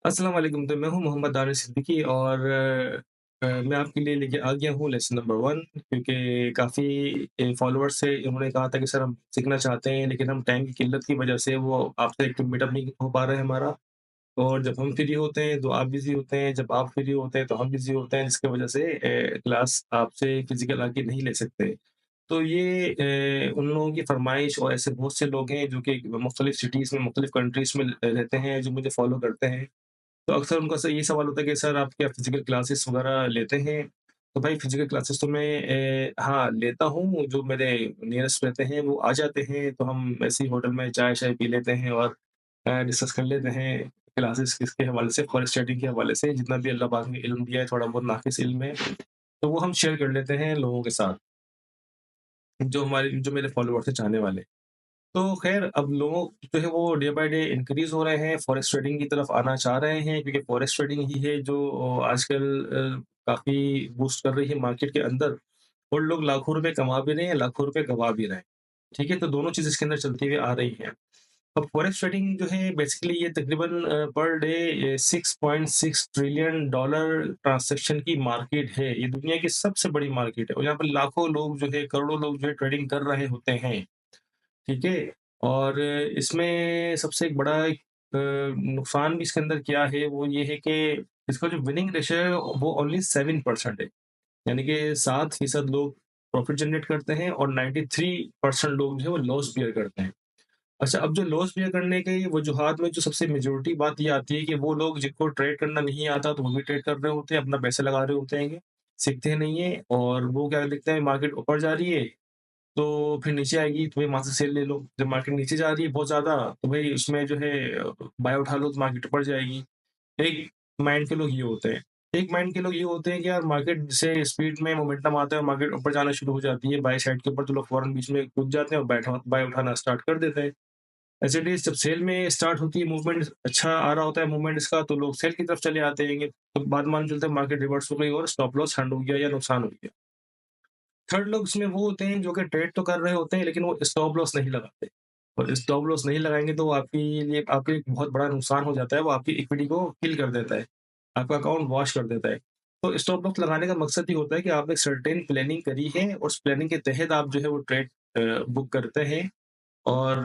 अस्सलाम वालेकुम। तो मैं हूँ मोहम्मद दानिश सिद्दीकी और मैं आपके लिए लेके आ गया हूँ लेसन नंबर 1 क्योंकि काफ़ी फॉलोअर्स से उन्होंने कहा था कि सर हम सीखना चाहते हैं लेकिन हम टाइम की किल्लत की वजह से वो आपसे एक मीटअप नहीं हो पा रहा है हमारा। और जब हम फ्री होते हैं तो आप बिज़ी होते हैं, जब आप फ्री होते हैं तो हम बिज़ी होते हैं जिसकी वजह से क्लास आपसे फिज़िकल आके नहीं ले सकते। तो ये उन लोगों की फ़रमाइश और ऐसे बहुत से लोग हैं जो कि मुख्तलिफ़ सिटीज़ में, मुख्तलिफ़ कंट्रीज़ में रहते हैं जो मुझे फ़ॉलो करते हैं। तो अक्सर उनका ये सवाल होता है कि सर आप क्या फिज़िकल क्लासेस वगैरह लेते हैं? तो भाई फिज़िकल क्लासेस तो मैं हाँ, लेता हूँ, जो मेरे नियरेस्ट रहते हैं वो आ जाते हैं, तो हम ऐसे ही होटल में चाय-शाय पी लेते हैं और डिस्कस कर लेते हैं क्लासेस किसके हवाले से, फॉरेस्ट ट्रेडिंग के हवाले से, जितना भी अल्लाह पाक ने इल्म दिया है, थोड़ा बहुत नाक़िस इल्म है, तो वो हम शेयर कर लेते हैं लोगों के साथ, जो मेरे फॉलोवर्स हैं, चाहने वाले। तो ख़ैर अब लोग जो है वो डे बाय डे इंक्रीज़ हो रहे हैं, फॉरेस्ट ट्रेडिंग की तरफ आना चाह रहे हैं क्योंकि फॉरेस्ट ट्रेडिंग ही है जो आजकल काफ़ी बूस्ट कर रही है मार्केट के अंदर और लोग लाखों रुपए कमा भी रहे हैं, लाखों रुपए गँवा भी रहे हैं। ठीक है? तो दोनों चीज़ इसके अंदर चलती हुई आ रही हैं। अब फॉरेक्स ट्रेडिंग जो है बेसिकली ये तकरीबन per day 6.6 trillion dollar transaction की मार्केट है। ये दुनिया की सबसे बड़ी मार्केट है और यहाँ पर लाखों लोग जो है, करोड़ों लोग जो है ट्रेडिंग कर रहे होते हैं। ठीक है? और इसमें सबसे एक बड़ा एक नुकसान भी इसके अंदर क्या है, वो ये है कि इसका जो विनिंग रेशियो है वो ओनली 7% है। यानी कि 7% लोग प्रॉफ़िट जनरेट करते हैं और 93% लोग जो है वो लॉस बियर करते हैं। अच्छा, अब जो लॉस बियर करने की वजूहात में जो सबसे मेजॉरिटी बात ये आती है कि वो लोग जिनको ट्रेड करना नहीं आता तो वो भी ट्रेड कर रहे होते हैं, अपना पैसा लगा रहे होते हैं, सीखते नहीं हैं और वो क्या देखते हैं मार्केट ऊपर जा रही है तो फिर नीचे आएगी तो भाई वहाँ से सेल ले लो। जब मार्केट नीचे जा रही है बहुत ज़्यादा तो भाई उसमें जो है बाय उठा लो तो मार्केट ऊपर जाएगी। एक माइंड के लोग ये होते हैं। एक माइंड के लोग ये होते हैं कि यार मार्केट से स्पीड में मोमेंटम आता है और मार्केट ऊपर जाना शुरू हो जाती है बाय साइड के ऊपर तो लोग फौरन बीच में कूद जाते हैं और बाय उठाना स्टार्ट कर देते हैं। एज़ इट इज़ जब सेल में स्टार्ट होती है मूवमेंट अच्छा आ रहा होता है मूवमेंट इसका तो लोग सेल की तरफ चले आते हैं। तो बाद में मालूम चलता है मार्केट रिवर्स हो गई और स्टॉप लॉस हंड हो गया या नुकसान हो गया। थर्ड लोग इसमें वो होते हैं जो कि ट्रेड तो कर रहे होते हैं लेकिन वो स्टॉप लॉस नहीं लगाते और स्टॉप लॉस नहीं लगाएँगे तो वो आपके लिए बहुत बड़ा नुकसान हो जाता है, वो आपकी इक्विटी को किल कर देता है, आपका अकाउंट वॉश कर देता है। तो स्टॉप लॉस लगाने का मकसद ये होता है कि आपने एक सर्टेन प्लानिंग करी है और उस प्लानिंग के तहत आप जो है वो ट्रेड बुक करते हैं और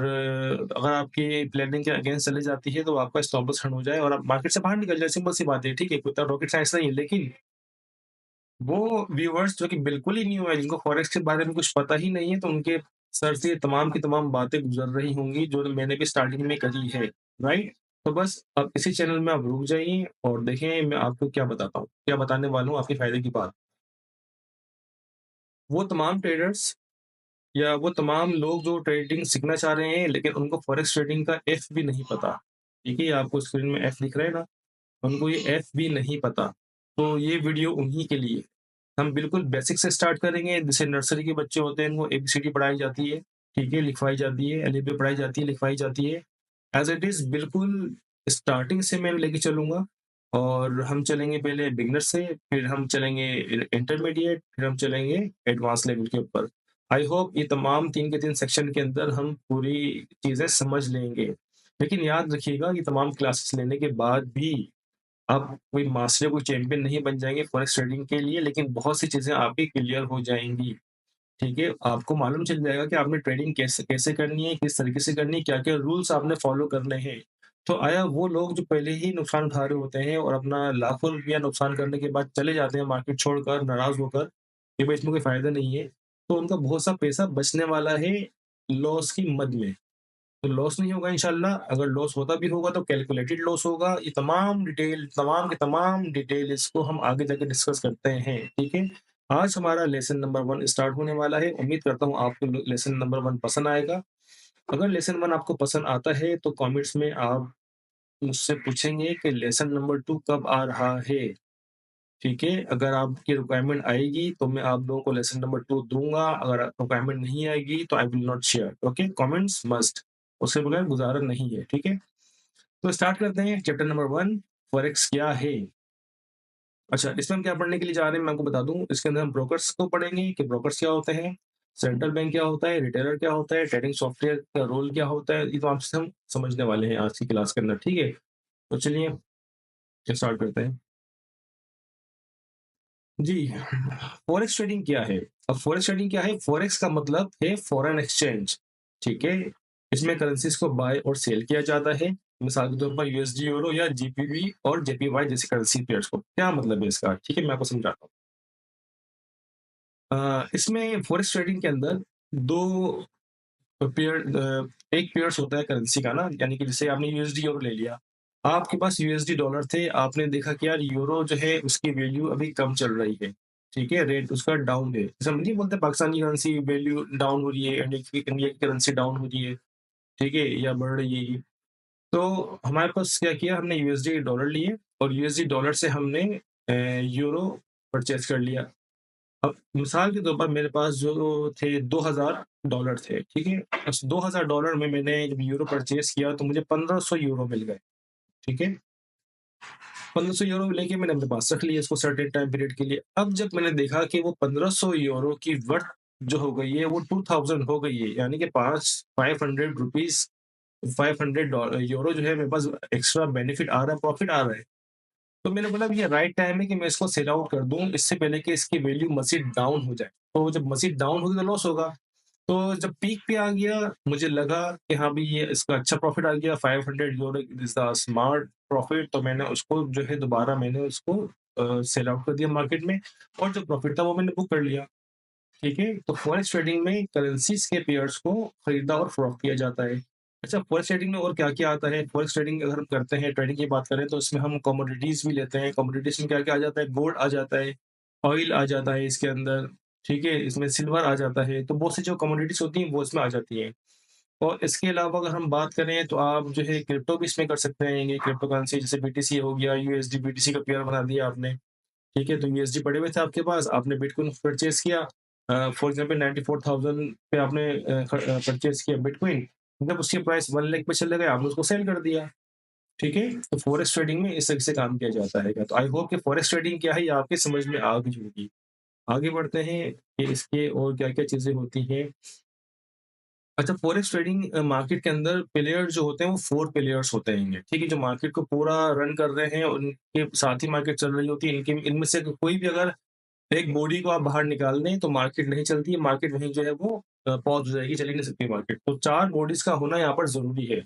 अगर आपकी प्लानिंग के अगेंस्ट चली जाती है तो आपका स्टॉप लॉस हर्ट हो जाए और आप मार्केट से बाहर निकल जाए, सिंपल सी बात है, ठीक है? कोई इतना रॉकेट साइंस नहीं है लेकिन वो व्यूअर्स जो कि बिल्कुल ही न्यू है, जिनको फॉरेक्स के बारे में कुछ पता ही नहीं है, तो उनके सर से ये तमाम की तमाम बातें गुज़र रही होंगी, जो मैंने भी स्टार्टिंग में करी है, राइट? तो बस अब इसी चैनल में आप रुक जाइए और देखें मैं आपको क्या बताता हूँ, क्या बताने वाला हूँ आपके फ़ायदे की बात। वो तमाम ट्रेडर्स या वो तमाम लोग जो ट्रेडिंग सीखना चाह रहे हैं, लेकिन उनको फॉरेक्स ट्रेडिंग का एफ भी नहीं पता, ठीक है? आपको स्क्रीन में एफ दिख रहा है ना? उनको ये एफ भी नहीं पता, तो ये वीडियो उन्हीं के लिए। हम बिल्कुल बेसिक से स्टार्ट करेंगे, जैसे नर्सरी के बच्चे होते हैं, उनको एबीसीडी पढ़ाई जाती है, ठीक है? लिखवाई जाती है, अ, ब पढ़ाई जाती है, लिखवाई जाती है। एज़ इट इज़ बिल्कुल स्टार्टिंग से मैं लेके चलूँगा और हम चलेंगे पहले बिगिनर से, फिर हम चलेंगे इंटरमीडिएट, फिर हम चलेंगे एडवांस लेवल के ऊपर। आई होप ये तमाम 3 के 3 सेक्शन के अंदर हम पूरी चीज़ें समझ लेंगे। लेकिन याद रखिएगा ये तमाम क्लासेस लेने के बाद भी आप कोई मास्टर, कोई चैंपियन नहीं बन जाएँगे फॉरेक्स ट्रेडिंग के लिए, लेकिन बहुत सी चीज़ें आपकी क्लियर हो जाएँगी, ठीक है? आपको मालूम चल जाएगा कि आपने ट्रेडिंग कैसे कैसे करनी है, किस तरीके से करनी है, क्या-क्या रूल्स आपने फॉलो करने हैं। तो आया वो लोग जो पहले ही नुकसान उठा रहे होते हैं और अपना लाखों रुपया नुकसान करने के बाद चले जाते हैं मार्केट छोड़कर नाराज़ होकर, कि भाई इसमें कोई फ़ायदा नहीं है, तो उनका बहुत सा पैसा बचने वाला है लॉस की मद में। तो लॉस नहीं होगा इंशाल्लाह, अगर लॉस होता भी होगा तो कैलकुलेटेड लॉस होगा। ये तमाम के तमाम डिटेल इसको हम आगे जाके डिस्कस करते हैं, ठीक है? आज हमारा लेसन नंबर 1 स्टार्ट होने वाला है। उम्मीद करता हूँ आपको लेसन नंबर 1 पसंद आएगा। अगर लेसन 1 आपको पसंद आता है तो कमेंट्स में आप मुझसे पूछेंगे कि लेसन नंबर 2 कब आ रहा है, ठीक है? अगर आपकी रिक्वायरमेंट आएगी तो मैं आप लोगों को लेसन नंबर 2 दूँगा, अगर रिक्वायरमेंट नहीं आएगी तो I will not share, okay? Comments must, उसके बगैर गुज़ारा नहीं है, ठीक है? तो स्टार्ट करते हैं चैप्टर नंबर 1 फॉरेक्स क्या है? अच्छा, इसमें हम क्या पढ़ने के लिए जा रहे हैं मैं आपको बता दूँ, इसके अंदर हम ब्रोकर्स को पढ़ेंगे कि ब्रोकर्स क्या होते हैं, सेंट्रल बैंक क्या होता है, रिटेलर क्या होता है, ट्रेडिंग सॉफ्टवेयर का रोल क्या होता है, ये तमाम चीज़ें हम समझने वाले हैं आज की क्लास के अंदर, ठीक है? तो चलिए स्टार्ट करते हैं। जी, फॉरेक्स ट्रेडिंग क्या है? अब फॉरेक्स ट्रेडिंग क्या है? फॉरेक्स का मतलब है फॉरेन एक्सचेंज, ठीक है? इसमें करेंसीज़ को बाय और सेल किया जाता है। मिसाल के तौर पर यूएसडी, यूरो या जीपीवी और जेपीवाई जैसी करेंसी पेयर्स को। क्या मतलब है इसका? ठीक है, मैं आपको समझाता हूँ। इसमें फॉरेक्स ट्रेडिंग के अंदर 2 एक पेयर्स होता है करेंसी का ना, यानी कि जैसे आपने यूएसडी यूरो ले लिया। आपके पास यूएसडी डॉलर थे, आपने देखा कि यार यूरो जो है उसकी वैल्यू अभी कम चल रही है, ठीक है? रेट उसका डाउन है। जैसे हम नहीं बोलते पाकिस्तानी करेंसी वैल्यू डाउन हो रही है, इंडिया की करेंसी डाउन हो रही है, ठीक है? या बढ़ रही है ये। तो हमारे पास क्या किया, हमने यूएसडी डॉलर लिए और यूएसडी डॉलर से हमने यूरो परचेज़ कर लिया। अब मिसाल के तौर पर मेरे पास जो थे $2000 थे, ठीक है? उस $2000 में मैंने जब यूरो परचेज़ किया तो मुझे 1500 यूरो मिल गए, ठीक है? 1500 यूरो लेके मैंने अपने पास रख लिया इसको सर्टेन टाइम पीरियड के लिए। अब जब मैंने देखा कि वो 1500 यूरो की वर्थ जो हो गई है वो 2000 हो गई है, यानी कि 500 रुपीज़ 500 यूरो जो है मेरे पास एक्स्ट्रा बेनिफिट आ रहा है, प्रॉफिट आ रहा है। तो मैंने बोला अब ये राइट टाइम है कि मैं इसको सेल आउट कर दूँ, इससे पहले कि इसकी वैल्यू मज़ीद डाउन हो जाए। तो जब मज़ीद डाउन होगी तो लॉस होगा। तो जब पीक पे आ गया, मुझे लगा कि हाँ, भई ये इसका अच्छा प्रॉफिट आ गया, 500 euro is the smart profit. तो मैंने उसको जो है दोबारा मैंने उसको सेल आउट कर दिया मार्केट में और जो प्रॉफिट था वो मैंने बुक कर लिया। ठीक है? तो फॉरेक्स ट्रेडिंग में करेंसीज़ के पेयर्स को खरीदा और फ़रोख्त किया जाता है। अच्छा, फॉरेक्स ट्रेडिंग में और क्या-क्या आता है? फॉरेक्स ट्रेडिंग अगर हम करते हैं, ट्रेडिंग की बात करें तो इसमें हम कमोडिटीज़ भी लेते हैं। कमोडिटीज़ में क्या-क्या आ जाता है? गोल्ड आ जाता है, ऑयल आ जाता है इसके अंदर, ठीक है? इसमें सिल्वर आ जाता है, तो बहुत सी जो कमोडिटीज़ होती हैं वो इसमें आ जाती हैं। और इसके अलावा अगर हम बात करें तो आप जो है क्रिप्टो भी इसमें कर सकते हैं। ये क्रिप्टो करेंसी जैसे बीटीसी हो गया, यूएसडी बीटीसी का पेयर बना दिया आपने। ठीक है, तो यूएसडी पड़े हुए थे आपके पास, आपने बिटकॉइन परचेज़ किया। फॉर एग्ज़ाम्पल 94,000 पे आपने परचेज़ किया बिटकॉइन, जब उसकी प्राइस 1 लाख पे चले गए, आपने उसको सेल कर दिया, ठीक है? तो फॉरेक्स ट्रेडिंग में इस तरह से काम किया जाता है। तो आई होप कि फॉरेक्स ट्रेडिंग क्या है, ये आपकी समझ में आ गई होगी। आगे बढ़ते हैं कि इसके और क्या-क्या चीज़ें होती हैं। अच्छा, फॉरेक्स ट्रेडिंग मार्केट के अंदर प्लेयर जो होते हैं वो 4 प्लेयर्स होते हैं, ठीक है? जो मार्केट को पूरा रन कर रहे हैं, उनके साथ ही मार्केट चल रही होती है। इनके इनमें से कोई भी अगर एक बॉडी को आप बाहर निकाल दें तो मार्केट नहीं चलती है, मार्केट वहीं जो है वो पॉज़ हो जाएगी, चल ही नहीं सकती मार्केट। तो 4 बॉडीज़ का होना यहाँ पर ज़रूरी है।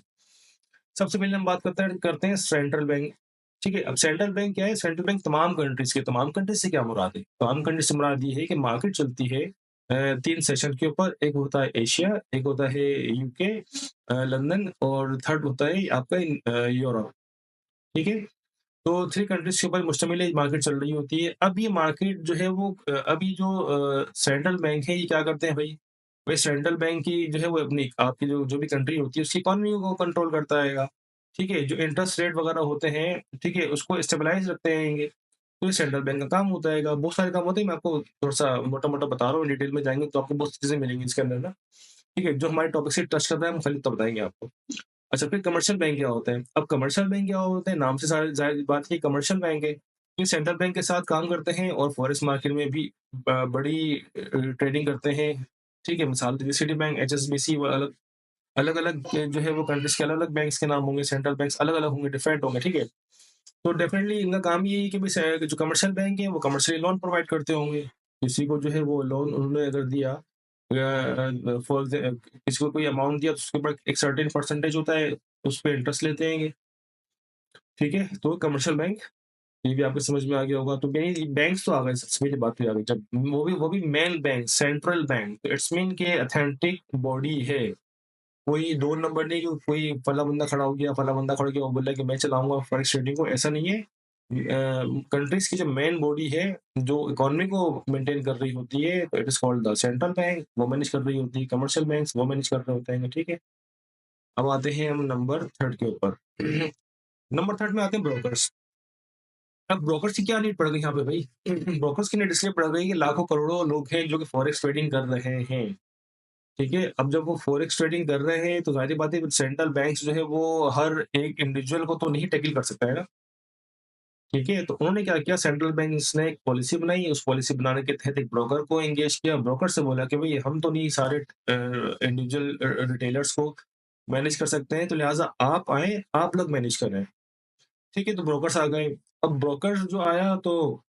सबसे पहले हम बात करते हैं सेंट्रल बैंक, ठीक है? अब सेंट्रल बैंक क्या है? सेंट्रल बैंक तमाम कंट्रीज़ से क्या मुराद है? तमाम कंट्री से मुराद ये है कि मार्केट चलती है 3 सेशन के ऊपर, एक होता है एशिया, एक होता है यूके, लंदन और थर्ड होता है आपका यूरोप, ठीक है? तो 3 कंट्रीज़ के ऊपर मुश्तमिल ये मार्केट चल रही होती है। अब ये मार्केट जो है वो अभी जो सेंट्रल बैंक है ये क्या करते हैं भई? भई सेंट्रल बैंक की जो है वो अपनी आपकी जो भी कंट्री होती है उसकी इकोनॉमी को कंट्रोल करता रहेगा, ठीक है? जो इंटरेस्ट रेट वगैरह होते हैं, ठीक है? उसको स्टेबलाइज़ रखते रहेंगे। तो ये सेंट्रल बैंक का काम होता है। बहुत सारे काम होते हैं, मैं आपको थोड़ा-सा मोटा-मोटा बता रहा हूँ, डिटेल में जाएँगे तो आपको बहुत सी चीज़ें मिलेंगी इसके अंदर ना, ठीक है? जो हमारे टॉपिक से टच कर रहा है हम खाली तब बताएँगे आपको। अच्छा, फिर कमर्शियल बैंक क्या होते हैं? अब कमर्शियल बैंक क्या होते हैं? नाम से सारी ज़ाहिर बात है ये कमर्शियल बैंक है। ये सेंट्रल बैंक के साथ काम करते हैं और फॉरेक्स मार्केट में भी बड़ी ट्रेडिंग करते हैं। ठीक है? मिसाल के लिए सिटी बैंक, एचएसबीसी वो अलग-अलग जो है वो कंट्रीज़ के अलग-अलग बैंक्स के नाम होंगे, सेंट्रल बैंक्स अलग-अलग होंगे, डिफरेंट होंगे, ठीक है? तो डेफ़िनेटली इनका काम ये है कि भई जो कमर्शियल बैंक है वो कमर्शियली लोन प्रोवाइड करते होंगे। किसी को जो है वो लोन उन्होंने अगर दिया किसी को कोई अमाउंट दिया तो उसके ऊपर एक सर्टेन परसेंटेज होता है, उस पे इंटरेस्ट लेते हैंगे, ठीक है? तो कमर्शियल बैंक, ये भी आपको समझ में आ गया होगा। तो मेन बैंक्स तो आ गए, सबसे पहली बात तो ये आ गई। जब वो भी मेन बैंक, सेंट्रल बैंक, तो इट्स मीन के ऑथेंटिक बॉडी है। कोई 2 नंबर नहीं कि कोई फला बंदा खड़ा हो गया, फला बंदा खड़ा हो गया, वो बोला कि मैं चलाऊँगा फॉरेक्स ट्रेडिंग को, ऐसा नहीं है। कंट्रीज़ की जो मेन बॉडी है, जो इकोनॉमी को मेंटेन कर रही होती है, तो it is called the central bank, वो मैनेज कर रही होती है। कमर्शियल बैंक्स वो मैनेज कर रहे होते हैं, ठीक है? अब आते हैं हम नंबर 3 के ऊपर। नंबर 3 में आते हैं ब्रोकर्स। अब ब्रोकर्स की क्या नीड पड़ गई यहाँ पे भई? ब्रोकर्स की नीड इसलिए पड़ गई कि लाखों करोड़ों लोग हैं जो कि फॉरेक्स ट्रेडिंग कर रहे हैं, ठीक है? अब जब वो फॉरेक्स ट्रेडिंग कर रहे हैं तो ज़ाहिर-सी बात है सेंट्रल बैंक्स जो है वो हर एक इंडिविजुअल को तो नहीं टैकल कर सकता है ना, ठीक है? तो उन्होंने क्या किया, सेंट्रल बैंक्स ने एक पॉलिसी बनाई, उस पॉलिसी बनाने के तहत एक ब्रोकर को एंगेज किया। ब्रोकर से बोला कि भई हम तो नहीं सारे इंडिविजुअल रिटेलर्स को मैनेज कर सकते हैं, तो लिहाज़ा आप आएँ, आप लोग मैनेज करें। ठीक है? तो ब्रोकर्स आ गए। अब ब्रोकर्स जो आया तो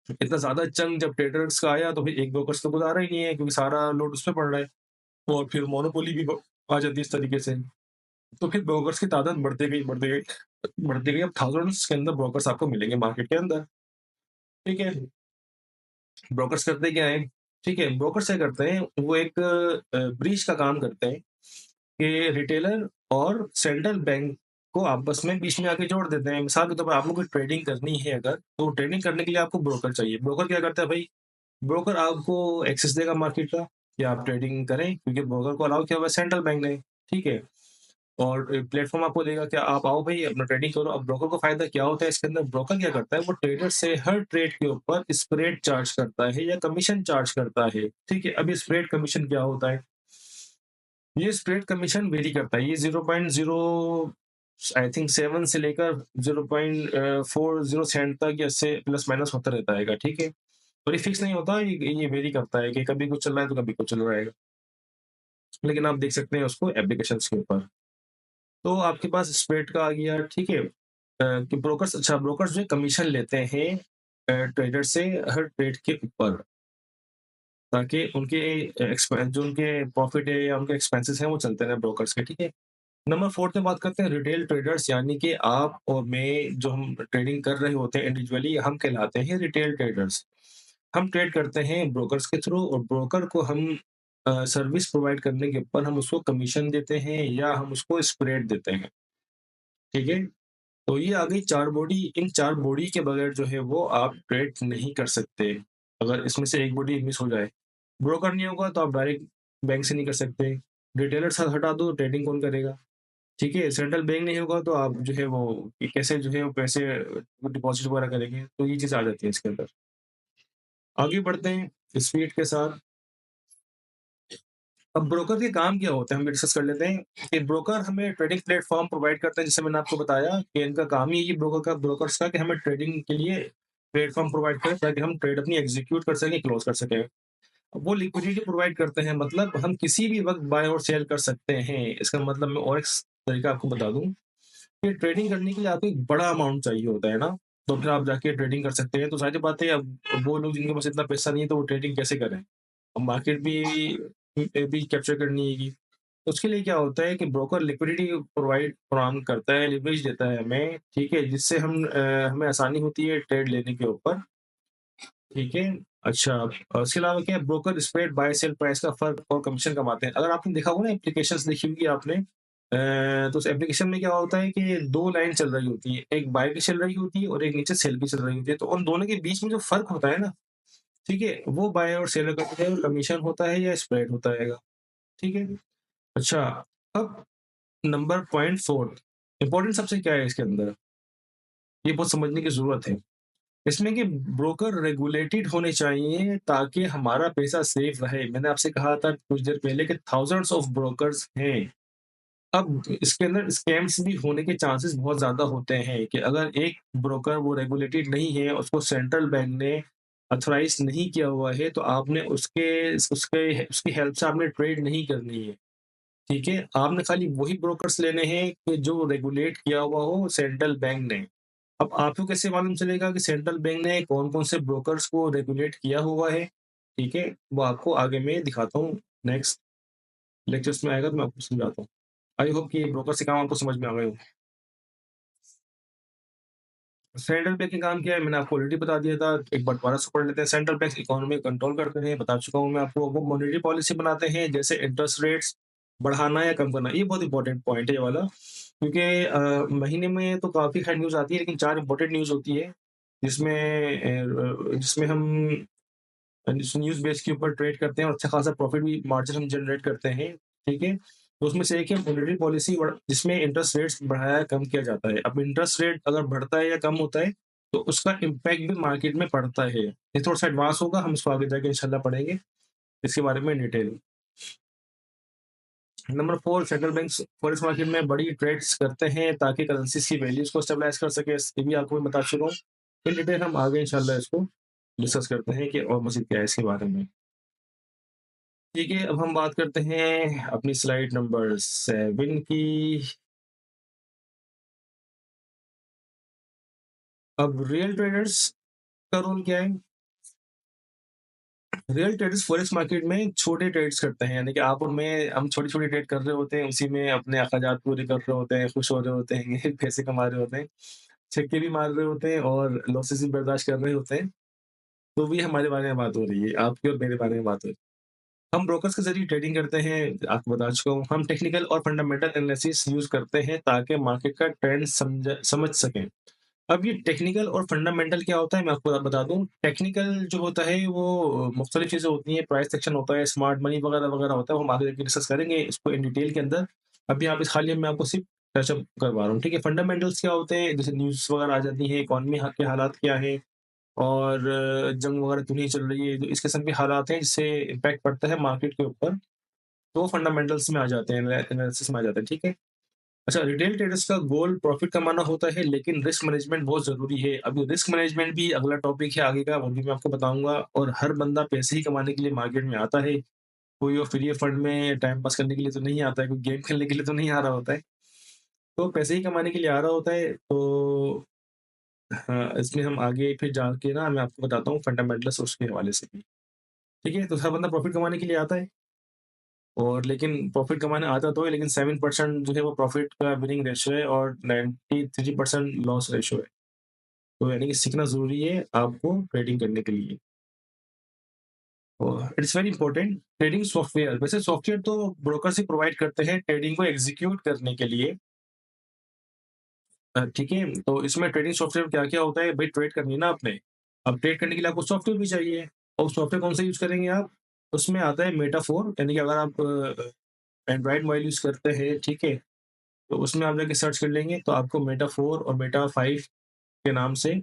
इतना ज़्यादा चंक जब ट्रेडर्स का आया तो फिर एक ब्रोकर्स तो गुज़ारा ही नहीं है क्योंकि सारा लोड उस पे पड़ रहा है और फिर मोनोपोली भी ब आ जाती है इस तरीके से। तो फिर ब्रोकर्स की तादाद बढ़ती गई, बढ़ती गई, बढ़ती गई। अब थाउज़ेंड्स के अंदर ब्रोकर्स आपको मिलेंगे मार्केट के अंदर, ठीक है? ब्रोकर्स करते क्या हैं, ठीक है? ब्रोकर्स क्या करते हैं, वो एक ब्रिज का काम करते हैं कि रिटेलर और सेंट्रल बैंक को आपस में बीच में आके जोड़ देते हैं। मिसाल के तौर पर आप लोग को ट्रेडिंग करनी है अगर, तो ट्रेडिंग करने के लिए आपको ब्रोकर चाहिए। ब्रोकर क्या करता है भाई, ब्रोकर आपको एक्सेस देगा मार्केट का कि आप ट्रेडिंग करें क्योंकि ब्रोकर को अलाउ किया हुआ है सेंट्रल बैंक ने, ठीक है? और प्लेटफ़ॉर्म आपको देगा कि आप आओ भई अपना ट्रेडिंग करो। अब ब्रोकर को फ़ायदा क्या होता है इसके अंदर, ब्रोकर क्या करता है वो ट्रेडर से हर ट्रेड के ऊपर स्प्रेड चार्ज करता है या कमीशन चार्ज करता है, ठीक है? अब स्प्रेड कमीशन क्या होता है? ये स्प्रेड कमीशन वेरी करता है। ये 0.0 आई थिंक 7 से लेकर 0.40 सेंट तक या इससे प्लस माइनस होता रहता है, ठीक है? और ये फिक्स नहीं होता, ये वेरी करता है कि कभी कुछ चल रहा है तो कभी कुछ चल रहा है। लेकिन आप देख सकते हैं उसको एप्लीकेशंस के ऊपर। तो आपके पास स्प्रेड का आ गया, ठीक है? कि ब्रोकर्स, अच्छा ब्रोकर्स जो है कमीशन लेते हैं ट्रेडर से हर ट्रेड के ऊपर, ताकि उनके जो उनके प्रॉफिट है या उनके एक्सपेंसेस हैं वो चलते रहें ब्रोकर्स के, ठीक है? नंबर 4 पे बात करते हैं रिटेल ट्रेडर्स, यानी कि आप और मैं जो हम ट्रेडिंग कर रहे होते हैं इंडिविजुअली, हम कहलाते हैं रिटेल ट्रेडर्स। हम ट्रेड करते हैं ब्रोकर्स के थ्रू और ब्रोकर को हम सर्विस प्रोवाइड करने के ऊपर हम उसको कमीशन देते हैं या हम उसको स्प्रेड देते हैं, ठीक है? तो ये आ गई 4 बॉडी, इन 4 बॉडी के बगैर जो है वो आप ट्रेड नहीं कर सकते। अगर इसमें से एक बॉडी मिस हो जाए, ब्रोकर नहीं होगा तो आप डायरेक्ट बैंक से नहीं कर सकते। रिटेलर साथ हटा दो, ट्रेडिंग कौन करेगा? ठीक है? सेंट्रल बैंक नहीं होगा तो आप जो है वो कि कैसे जो है वो पैसे डिपॉज़िट वगैरह करेंगे? तो ये चीज़ आ जाती है इसके अंदर। आगे बढ़ते हैं स्पीड के साथ। अब ब्रोकर के काम क्या होता है, हम डिस्कस कर लेते हैं कि ब्रोकर हमें ट्रेडिंग प्लेटफ़ॉर्म प्रोवाइड करते हैं, जैसे मैंने आपको बताया कि इनका काम ही यही ब्रोकर्स का कि हमें ट्रेडिंग के लिए प्लेटफ़ॉर्म प्रोवाइड करें ताकि हम ट्रेड अपनी एग्ज़ीक्यूट कर सकें, क्लोज़ कर सकें। वो लिक्विडिटी प्रोवाइड करते हैं, मतलब हम किसी भी वक़्त बाय और सेल कर सकते हैं। इसका मतलब मैं और एक तरीका आपको बता दूँ कि ट्रेडिंग करने के लिए आपको एक बड़ा अमाउंट चाहिए होता है ना, तो फिर आप जाके ट्रेडिंग कर सकते हैं। तो ज़ाहिर सी बात है, अब वो लोग जिनके पास इतना पैसा नहीं है तो वो ट्रेडिंग कैसे करें? अब मार्केट भी कैप्चर करनी है। उसके लिए क्या होता है कि ब्रोकर लिक्विडिटी प्रोवाइड प्रदान करता है, लिवरेज देता है हमें, ठीक है? जिससे हमें आसानी होती है ट्रेड लेने के ऊपर, ठीक है? अच्छा, उसके अलावा क्या है, broker spread by sale price का फ़र्क और कमीशन कमाते हैं। अगर आपने देखा होगा ना, एप्लीकेशंस देखी होगी आपने, तो उस एप्लीकेशन में क्या होता है कि 2 लाइन चल रही होती है, एक बाय की चल रही होती है और एक नीचे सेल की चल रही होती है। तो उन दोनों के बीच में जो फ़र्क होता है ना, ठीक है? वो बाय और सेलर का जो है कमीशन होता है या स्प्रेड होता है, ठीक है? अच्छा, अब नंबर पॉइंट 4, इम्पोर्टेंट सबसे क्या है इसके अंदर, ये बहुत समझने की ज़रूरत है। इसमें कि ब्रोकर रेगुलेटेड होने चाहिए ताकि हमारा पैसा सेफ रहे। मैंने आपसे कहा था कुछ देर पहले कि थाउज़ेंड्स ऑफ ब्रोकर्स हैं। अब इसके अंदर स्कैम्स भी होने के चांसेस बहुत ज़्यादा होते हैं कि अगर एक ब्रोकर वो रेगुलेटेड नहीं है, उसको सेंट्रल बैंक ने ऑथराइज़ नहीं किया हुआ है, तो आपने उसकी हेल्प से आपने ट्रेड नहीं करनी है। ठीक है? आपने खाली वही ब्रोकर्स लेने हैं कि जो रेगुलेट किया हुआ हो सेंट्रल बैंक ने। अब आपको कैसे मालूम चलेगा कि सेंट्रल बैंक ने कौन-कौन से ब्रोकर्स को रेगुलेट किया हुआ है? ठीक है? वो आपको आगे मैं दिखाता हूँ, नेक्स्ट लेक्चर्स में आएगा तो मैं आपको समझाता हूँ। आई होप कि ब्रोकर से काम आपको समझ में आ गए हो। सेंट्रल बैंक का काम क्या है? मैंने आपको ऑलरेडी बता दिया था। एक बार दोबारा से पढ़ लेते हैं। सेंट्रल बैंक इकोनॉमी को कंट्रोल करते हैं, बता चुका हूँ मैं आपको। वो मॉनेटरी पॉलिसी बनाते हैं, जैसे इंटरेस्ट रेट्स बढ़ाना या कम करना। ये बहुत इंपॉर्टेंट पॉइंट है ये वाला, क्योंकि महीने में तो काफ़ी खैर न्यूज़ आती है, लेकिन 4 इंपॉर्टेंट न्यूज़ होती है, जिसमें हम जिस न्यूज़ बेस के ऊपर ट्रेड करते हैं और अच्छा खासा प्रॉफिट भी मार्जिन हम जनरेट करते हैं, ठीक है? तो उसमें से एक है मॉनेटरी पॉलिसी, जिसमें इंटरेस्ट रेट्स बढ़ाया या कम किया जाता है। अब इंटरेस्ट रेट अगर बढ़ता है या कम होता है, तो उसका इम्पैक्ट भी मार्केट में पड़ता है। ये थोड़ा-सा एडवांस होगा, हम इसको आगे जाके इंशाल्लाह पढ़ेंगे, इसके बारे में detail. Number 4, central banks forex market में बड़ी ट्रेड्स करते हैं ताकि करेंसीज़ की वैल्यूज़ को स्टेबलाइज़ कर सकें। ये भी आपको मैं बता चुका हूँ। इन डिटेल हम आगे इंशाल्लाह इसको डिस्कस करते हैं कि और मज़ीद क्या है इसके बारे में। ठीक है, अब हम बात करते हैं अपनी स्लाइड नंबर 7 की। अब रियल ट्रेडर्स का रोल क्या है? रियल ट्रेडर्स फॉरेक्स मार्केट में छोटे ट्रेड्स करते हैं, यानी कि आप और मैं, हम छोटी-छोटी ट्रेड कर रहे होते हैं, उसी में अपने अखराजात पूरे कर रहे होते हैं, खुश हो रहे होते हैं, पैसे कमा रहे होते हैं, छक्के भी मार रहे होते हैं और लॉसेस भी बर्दाश्त कर रहे होते हैं। तो भी हमारे बारे में बात हो रही है, आपके और मेरे बारे में बात हो रही है। हम ब्रोकर्स के ज़रिए ट्रेडिंग करते हैं, आपको बता चुका हूँ। हम टेक्निकल और फंडामेंटल एनालिसिस यूज़ करते हैं ताकि मार्केट का ट्रेंड समझ सकें। अब ये टेक्निकल और फंडामेंटल क्या होता है, मैं आपको बता दूँ। टेक्निकल जो होता है वो मुख्तलिफ चीज़ें होती हैं, प्राइस एक्शन होता है, स्मार्ट मनी वगैरह-वगैरह होता है, वो हम आगे जाके डिस्कस करेंगे इसको इन डिटेल के अंदर। अभी आप इस खाली मैं आपको सिर्फ टचअप करवा रहा हूँ, ठीक है? फंडामेंटल्स क्या होते हैं, जैसे न्यूज़ वगैरह आ जाती है, इकॉनमी के हालात क्या हैं और जंग वगैरह क्यों नहीं चल रही है, जो इस किस्म के हालात हैं जिससे इम्पैक्ट पड़ता है मार्केट के ऊपर, तो फंडामेंटल्स में आ जाते हैं, एनालिसिस में आ जाते हैं, ठीक है? अच्छा, रिटेल ट्रेडर्स का गोल प्रॉफिट कमाना होता है, लेकिन रिस्क मैनेजमेंट बहुत ज़रूरी है। अभी रिस्क मैनेजमेंट भी अगला टॉपिक है आगे का, वो भी मैं आपको बताऊँगा। और हर बंदा पैसे ही कमाने के लिए मार्केट में आता है। कोई वो फ्री फंड में टाइम पास करने के लिए तो नहीं आता है, कोई गेम खेलने के लिए तो नहीं आ रहा होता है। तो पैसे ही कमाने के लिए आ रहा होता है, तो हाँ, इसमें हम आगे फिर जाके ना मैं आपको बताता हूँ फंडामेंटल्स उसके हवाले से भी। ठीक है? तो हर बंदा प्रॉफिट कमाने के लिए आता है। और लेकिन प्रॉफ़िट कमाने आता तो है, लेकिन 7% जो है वो प्रॉफ़िट का विनिंग रेशियो है और 93% लॉस रेशियो है। तो यानी कि सीखना ज़रूरी है आपको ट्रेडिंग करने के लिए। और it's very important trading software, वैसे सॉफ्टवेयर तो ब्रोकर्स ही प्रोवाइड करते हैं ट्रेडिंग को एग्ज़ीक्यूट करने के लिए। ठीक है? तो इसमें ट्रेडिंग सॉफ्टवेयर में क्या-क्या होता है, भई ट्रेड करनी है ना आपने। अब ट्रेड करने के लिए आपको सॉफ्टवेयर भी चाहिए और सॉफ्टवेयर कौन-सा यूज़ करेंगे आप? उसमें आता है मेटाफोर, यानी कि अगर आप एंड्रॉइड मोबाइल यूज़ करते हैं, ठीक है? तो उसमें आप जाके सर्च कर लेंगे तो आपको मेटा 4 और मेटा 5 के नाम से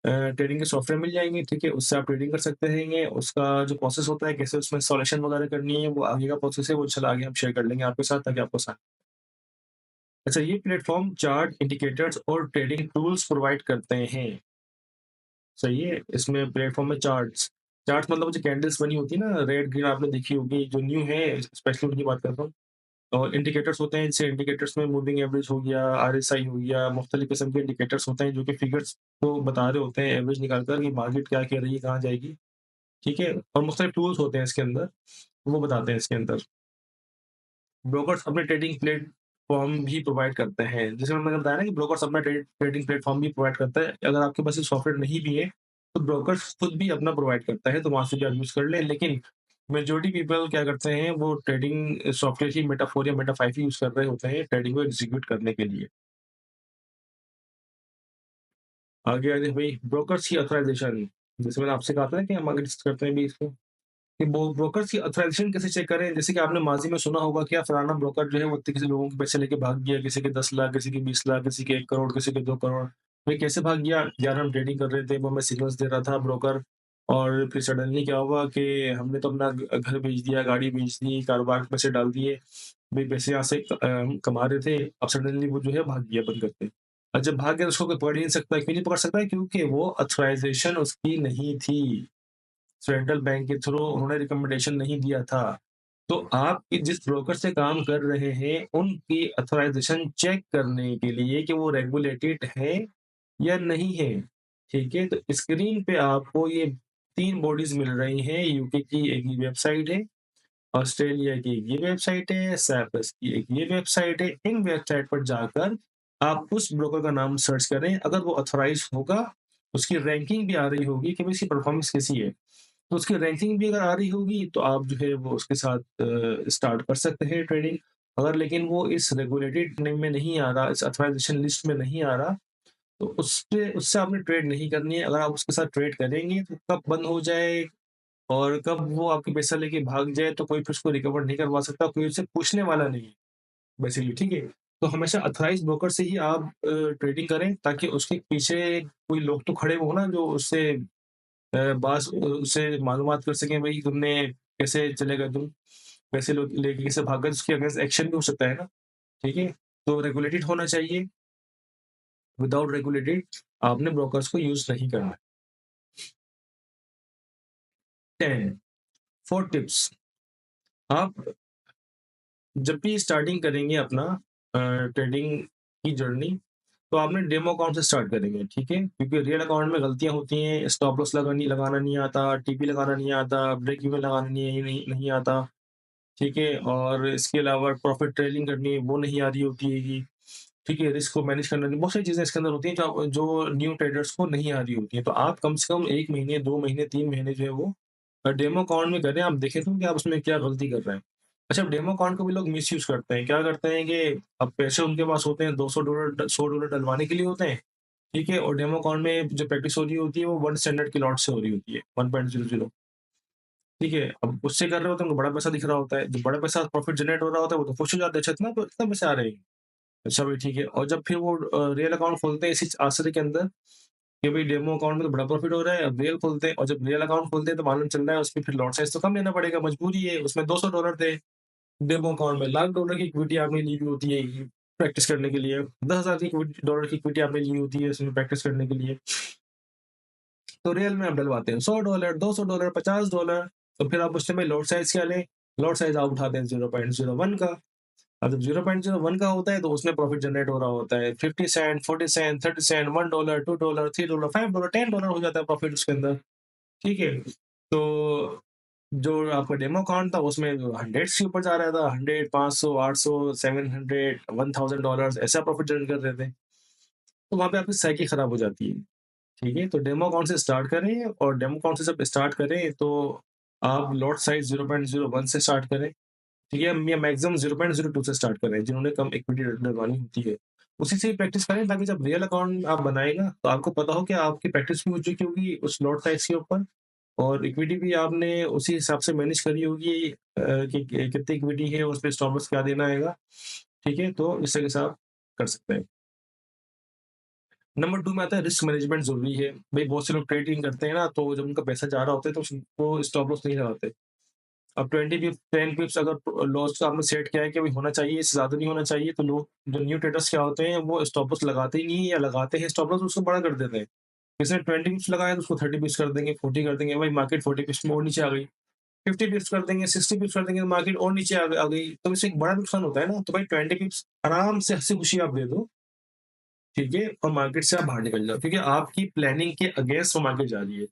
ट्रेडिंग के सॉफ्टवेयर मिल जाएँगे, ठीक है? उससे आप ट्रेडिंग कर सकते हैंगे। उसका जो प्रोसेस होता है, कैसे उसमें इंस्टॉलेशन वगैरह करनी है, वो आगे का प्रोसेस है, वो चला आगे हम शेयर कर लेंगे आपके साथ ताकि आपको आसान। अच्छा, ये प्लेटफ़ॉर्म चार्ट, इंडिकेटर्स और ट्रेडिंग टूल्स प्रोवाइड करते हैं, सही है? इसमें प्लेटफ़ॉर्म में चार्ट्स चार्ट्स मतलब जो कैंडल्स बनी होती है ना, रेड, ग्रीन आपने देखी होगी, जो न्यू है स्पेशली उनकी बात कर रहा हूँ। और इंडिकेटर्स होते हैं, जैसे इंडिकेटर्स में मूविंग एवरेज हो गया, आरएसआई हो गया, मुख्तलिफ किस्म के इंडिकेटर्स होते हैं जो कि फिगर्स को बता रहे होते हैं एवरेज निकाल कर कि मार्केट क्या कह रही है, कहाँ जाएगी, ठीक है? और मुख्तलिफ टूल्स होते हैं इसके अंदर, वो बताते हैं इसके अंदर। ब्रोकर्स अपने ट्रेडिंग प्लेटफ़ॉर्म भी प्रोवाइड करते हैं। जैसे मैंने बताया ना कि ब्रोकर्स अपना ट्रेडिंग प्लेटफ़ॉर्म भी प्रोवाइड करता है। अगर आपके पास ये सॉफ्टवेयर नहीं भी है, तो ब्रोकर्स खुद भी अपना प्रोवाइड करता है, तो वहाँ से भी आप यूज़ कर लें। लेकिन मेजॉरिटी पीपल क्या करते हैं, वो ट्रेडिंग सॉफ्टवेयर ही मेटा 4 या मेटा 5 ही यूज़ कर रहे होते हैं ट्रेडिंग को एग्ज़ीक्यूट करने के लिए। आगे आगे भाई ब्रोकर्स की ऑथराइज़ेशन, जैसे मैंने आपसे कहा था ना कि हम आगे डिस्कस करते हैं अभी इसको। कि ब्रोकर्स की ऑथराइज़ेशन कैसे चेक करें? जैसे कि आपने माज़ी में सुना होगा कि फलाना ब्रोकर जो है वो किसी लोगों के पैसे लेके भाग गया, किसी के 10 लाख, किसी के 20 लाख, किसी के 1 करोड़, किसी के 2 करोड़। भाई कैसे भाग गया? यार हम ट्रेडिंग कर रहे थे, वो हमें सिग्नल्स दे रहा था ब्रोकर और फिर सडनली क्या हुआ कि हमने तो अपना घर बेच दिया, गाड़ी बेच दी, कारोबार में पैसे डाल दिए। भाई पैसे यहाँ से हम कमा रहे थे, अब सडनली वो जो है भाग गया बंद करके। और जब भाग गया तो उसको कोई पकड़ ही नहीं सकता, क्यों नहीं पकड़ सकता है? क्योंकि वो ऑथराइज़ेशन उसकी नहीं थी। सेंट्रल बैंक के थ्रू उन्होंने रिकमेंडेशन नहीं दिया था। तो आप जिस ब्रोकर से काम कर रहे हैं, उनकी ऑथराइज़ेशन चेक करने के लिए कि वो रेगुलेटेड है या नहीं है, ठीक है? तो स्क्रीन पे आपको ये 3 बॉडीज़ मिल रही हैं, यूके की एक ये वेबसाइट है, ऑस्ट्रेलिया की ये वेबसाइट है, साइप्रस की एक ये वेबसाइट है। इन वेबसाइट पर जाकर आप उस ब्रोकर का नाम सर्च करें, अगर वो ऑथराइज़ होगा, उसकी रैंकिंग भी आ रही होगी कि भाई इसकी परफ़ॉर्मेंस कैसी है। तो उसकी रैंकिंग भी अगर आ रही होगी तो आप जो है वो उसके साथ स्टार्ट कर सकते हैं ट्रेडिंग। अगर लेकिन वो इस रेगुलेटेड नेम में नहीं आ रहा, इस ऑथराइज़ेशन लिस्ट में नहीं आ रहा, तो उसपे उससे आपने ट्रेड नहीं करनी है। अगर आप उसके साथ ट्रेड करेंगे तो कब बंद हो जाए और कब वो आपके पैसा लेके भाग जाए तो कोई फिर उसको रिकवर नहीं करवा सकता, कोई उससे पूछने वाला नहीं है बेसिकली, ठीक है? तो हमेशा ऑथराइज़्ड ब्रोकर से ही आप ट्रेडिंग करें ताकि उसके पीछे कोई लोग तो खड़े हो ना जो उससे उससे मालूमात कर सकें भई तुमने कैसे चलेगा तुम? पैसे लो लेके कैसे भागा? उसके अगेंस्ट एक्शन भी हो सकता है ना, ठीक है? तो रेगुलेटेड होना चाहिए, विदाउट रेगुलेटेड आपने ब्रोकर्स को यूज़ नहीं करना है। 10 4 टिप्स आप जब भी स्टार्टिंग करेंगे अपना ट्रेडिंग की जर्नी, तो आपने डेमो अकाउंट से स्टार्ट करेंगे, ठीक है? क्योंकि रियल अकाउंट में गलतियाँ होती हैं, स्टॉप लॉस लगाना नहीं आता, टीपी लगाना नहीं आता, ब्रेक इवन लगाना नहीं आता, ठीक है? और इसके अलावा प्रॉफिट ट्रेलिंग करनी वो नहीं आ रही होती हैगी, ठीक है? रिस्क को मैनेज करना नहीं बहुत सारी चीज़ें इसके अंदर होती हैं जो जो न्यू ट्रेडर्स को नहीं आ रही होती हैं। तो आप कम से कम 1 महीने, 2 महीने, 3 महीने जो है वो डेमो अकाउंट में करें, आप देखें तो कि आप उसमें क्या गलती कर रहे हैं। अच्छा डेमो अकाउंट को भी लोग मिसयूज़ करते हैं, क्या करते हैं कि अब पैसे उनके पास होते हैं $200 $100 डलवाने के लिए होते हैं, ठीक है? और डेमो अकाउंट में जो प्रैक्टिस हो रही होती है वो 1 स्टैंडर्ड के लॉट से हो रही होती है, 1.00 ठीक है? अब उससे कर रहे होते हैं उनको बड़ा पैसा दिख रहा होता है, जब बड़ा पैसा प्रॉफिट जनरेट हो रहा होता है वो तो खुश हो जाते हैं, अच्छा इतना पैसे आ रहे हैं। अच्छा भाई ठीक है और जब फिर वो रियल अकाउंट खोलते हैं इसी आश्चर्य के अंदर कि भाई डेमो अकाउंट में तो बड़ा प्रॉफिट हो रहा है, अब रियल खोलते हैं और जब रियल अकाउंट खोलते हैं तो मालूम चल रहा है उसमें फिर लॉट साइज़ तो कम लेना पड़ेगा, मजबूरी है, उसमें $200 थे, डेमो अकाउंट में $1,00,000 की इक्विटी आपने ली हुई होती है प्रैक्टिस करने के लिए, 10,000 की इक्विटी डॉलर की इक्विटी आपने ली होती है इसमें प्रैक्टिस करने के लिए। तो रियल में आप डलवाते हैं $100, $200, $50 तो फिर आप उसमें लॉट साइज़ क्या लें? लॉट साइज़ आप उठाते हैं 0.01 का। अब जब 0.01 का होता है तो उसमें प्रॉफिट जनरेट हो रहा होता है 50 सेंट, 40 सेंट, 30 सेंट, $1, $2, $3, $5, $10 हो जाता है प्रॉफिट उसके अंदर, ठीक है? तो जो आपका डेमो अकाउंट था उसमें हंड्रेड्स के ऊपर जा रहा था, 100, 500, 800, 700, $1,000 ऐसा प्रॉफिट जनरेट कर रहे थे। तो वहाँ पे आपकी साइकिल खराब हो जाती है, ठीक है? तो डेमो अकाउंट से स्टार्ट करें और डेमो अकाउंट से जब स्टार्ट करें तो आप लॉट साइज़ 0.01 से स्टार्ट करें। ठीक है, या मैक्सिमम 0.02 से स्टार्ट करें, जिन्होंने कम इक्विटी डलवानी होती है। उसी से ही प्रैक्टिस करें ताकि जब रियल अकाउंट आप बनाएँ ना, तो आपको पता हो कि आपकी प्रैक्टिस भी हो चुकी होगी उस लॉट साइज़ के ऊपर और इक्विटी भी आपने उसी हिसाब से मैनेज करी होगी कि कितनी इक्विटी है, उस पे स्टॉप लॉस क्या देना आएगा, ठीक है? तो इस तरीके से आप कर सकते हैं। नंबर 2 में आता है रिस्क मैनेजमेंट ज़रूरी है। भई बहुत से लोग ट्रेडिंग करते हैं ना, तो जब उनका पैसा जा रहा होता है तो वो स्टॉप लॉस नहीं लगाते। अब 20 पिप्स 10 पिप्स अगर लॉस आपने सेट किया है कि भाई होना चाहिए, इससे ज़्यादा नहीं होना चाहिए, तो लोग जो न्यू ट्रेडर्स क्या होते हैं, वो स्टॉप लॉस लगाते ही नहीं है या लगाते हैं स्टॉप लॉस उसको बड़ा कर देते हैं। किसी ने 20 पिप्स लगाया तो उसको 30 पिप्स कर देंगे, 40 कर देंगे, भाई मार्केट 40 पिप्स में और नीचे आ गई। 50 पिप्स कर देंगे, 60 पिप्स कर देंगे तो मार्केट और नीचे आ गई। तो इससे एक बड़ा नुकसान होता है ना, तो भाई 20 पिप्स आराम से हँसी-खुशी आप दे दो, ठीक है? और मार्केट से आप बाहर निकल जाओ क्योंकि आपकी प्लानिंग के अगेंस्ट वो मार्केट जा रही है,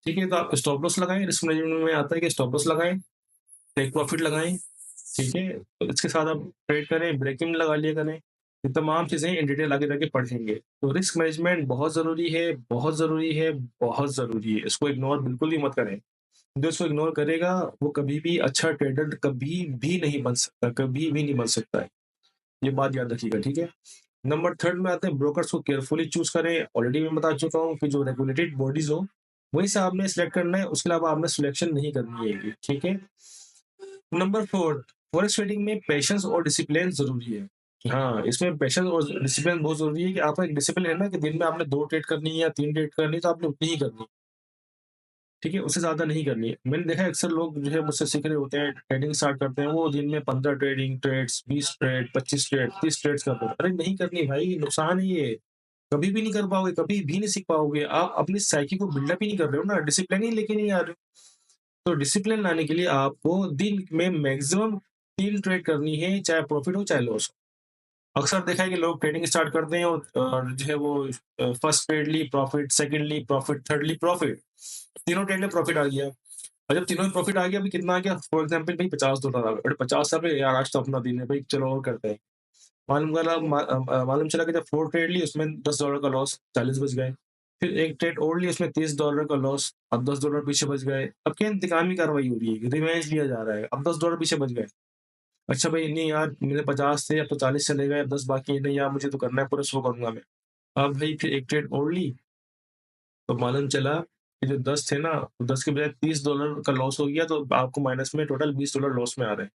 ठीक है? तो आप स्टॉप लॉस लगाएँ, रिस्क मैनेजमेंट में आता है कि स्टॉप लॉस लगाएँ, टेक प्रॉफिट लगाएँ ठीक है? तो इसके साथ आप ट्रेड करें, ब्रेक-इन लगा लिया करें। ये तमाम चीज़ें इन डिटेल आगे जाके पढ़ेंगे। तो रिस्क मैनेजमेंट बहुत ज़रूरी है, बहुत ज़रूरी है, बहुत ज़रूरी है। इसको इग्नोर बिल्कुल भी मत करें। जो इसको इग्नोर करेगा, वो कभी भी अच्छा ट्रेडर कभी भी नहीं बन सकता, कभी भी नहीं बन सकता है। ये बात याद रखिएगा, ठीक है? नंबर 3 में आते हैं ब्रोकर्स को केयरफुली चूज़ करें। ऑलरेडी मैं बता चुका हूँ कि जो रेगुलेटेड बॉडीज़ हो, वहीं से आपने सिलेक्ट करना है, उसके अलावा आपने सिलेक्शन नहीं करनी है, ठीक है? नंबर 4 फॉरेक्स ट्रेडिंग में पेशेंस और डिसिप्लिन ज़रूरी है। हाँ, इसमें पेशेंस और डिसिप्लिन बहुत ज़रूरी है कि आपका एक डिसिप्लिन है ना कि दिन में आपने 2 ट्रेड करनी है या 3 ट्रेड करनी है, तो आपने उतनी ही करनी है, ठीक है? उससे ज़्यादा नहीं करनी है। मैंने देखा है अक्सर लोग जो है मुझसे सीख रहे होते हैं, ट्रेडिंग स्टार्ट करते हैं, वो दिन में 15 ट्रेड्स, 20 ट्रेड, 25 ट्रेड, 30 ट्रेड्स करते हैं। अरे नहीं करनी भाई, नुकसान है ये। कभी भी नहीं कर पाओगे, कभी भी नहीं सीख पाओगे। आप अपनी साइकी को बिल्डअप ही नहीं कर रहे हो ना, डिसिप्लिन ही लेके नहीं आ रहे हो। तो डिसिप्लिन लाने के लिए आपको दिन में मैक्सिमम 3 ट्रेड करनी है, चाहे प्रॉफिट हो, चाहे लॉस हो। अक्सर देखा है कि लोग ट्रेडिंग स्टार्ट करते हैं और जो है वो फर्स्ट ट्रेड ली प्रॉफिट, सेकंड ली प्रॉफिट, थर्ड ली प्रॉफिट। तीनों ट्रेड में प्रॉफिट आ गया। और जब तीनों में प्रॉफिट आ गया, अभी कितना आ गया? फॉर एग्जांपल भई $50 आ गया। अरे 50 रुपए यार आज तो अपना दिन है भई, चलो और करते हैं। मालूम चला कि जब 4 ट्रेड ली उसमें $10 का लॉस, 40 बच गए। फिर एक ट्रेड और ली उसमें $30 का लॉस, अब $10 पीछे बच गए। अब क्या इंतकामी कार्रवाई हो रही है, रिवेंज लिया जा रहा है, अब $10 पीछे बच गए। अच्छा भाई नहीं यार मेरे 50 थे अब तो 40 चले गए, अब 10 बाकी है, नहीं यार मुझे तो करना है पूरा 100 करूँगा मैं। अब भाई फिर एक ट्रेड और ली, तो मालूम चला कि जो 10 थे ना, 10 के बजाय $30 का लॉस हो गया, तो आपको माइनस में टोटल $20 लॉस में आ रहे हैं।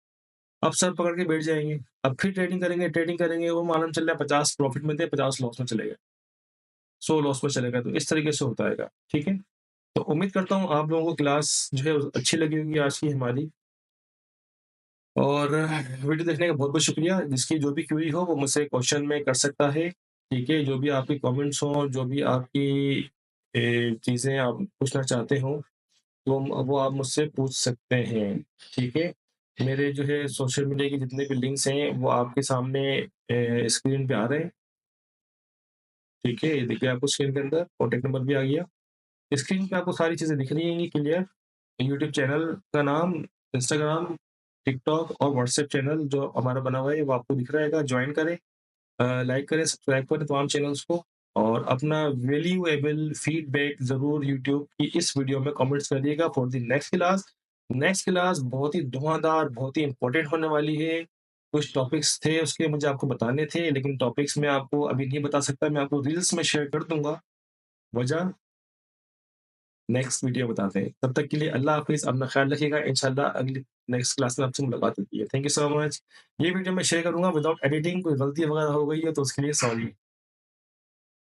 अब सर पकड़ के बैठ जाएँगे, अब फिर ट्रेडिंग करेंगे, वो मालूम चल रहा है 50 प्रॉफिट में थे, 50 लॉस में चले गए, 100 लॉस में चले गए, तो इस तरीके से होता रहेगा, ठीक है? तो उम्मीद करता हूँ आप लोगों को क्लास जो है अच्छी लगी होगी आज की हमारी और वीडियो देखने का बहुत-बहुत शुक्रिया। जिसकी जो भी क्वेरी हो वो मुझसे क्वेश्चन में कर सकता है, ठीक है? जो भी आपकी कमेंट्स हों, जो भी आपकी चीज़ें आप पूछना चाहते हो, वो आप मुझसे पूछ सकते हैं, ठीक है? मेरे जो है सोशल मीडिया के जितने भी लिंक्स हैं, वो आपके सामने स्क्रीन पे आ रहे हैं। ठीक है, ये देखिए आपको स्क्रीन के अंदर कॉन्टैक्ट नंबर भी आ गया। स्क्रीन पे आपको सारी चीज़ें दिख रही होंगी क्लियर। यूट्यूब चैनल का नाम, इंस्टाग्राम, टिकटॉक और व्हाट्सएप चैनल जो हमारा बना हुआ है वो आपको दिख रहा रहेगा। जॉइन करें, लाइक करें, सब्सक्राइब करें तमाम चैनल्स को और अपना वैल्यूएबल फीडबैक ज़रूर यूट्यूब की इस वीडियो में कमेंट्स करिएगा for the next class. Next class बहुत ही धुआँधार, बहुत ही इम्पोर्टेंट होने वाली है। कुछ टॉपिक्स थे उसके मुझे आपको बताने थे, लेकिन टॉपिक्स मैं आपको अभी नहीं बता सकता, मैं आपको रील्स में शेयर कर दूँगा। वजह नेक्स्ट वीडियो बताते हैं। तब तक के लिए अल्लाह हाफ़िज़, अपना ख़्याल रखिएगा। इंशाअल्लाह अगली नेक्स्ट क्लास में आपसे मुलाकात होती है। Thank you so much. ये वीडियो मैं शेयर करूँगा विदाउट एडिटिंग, कोई गलती वगैरह हो गई है तो उसके लिए सॉरी।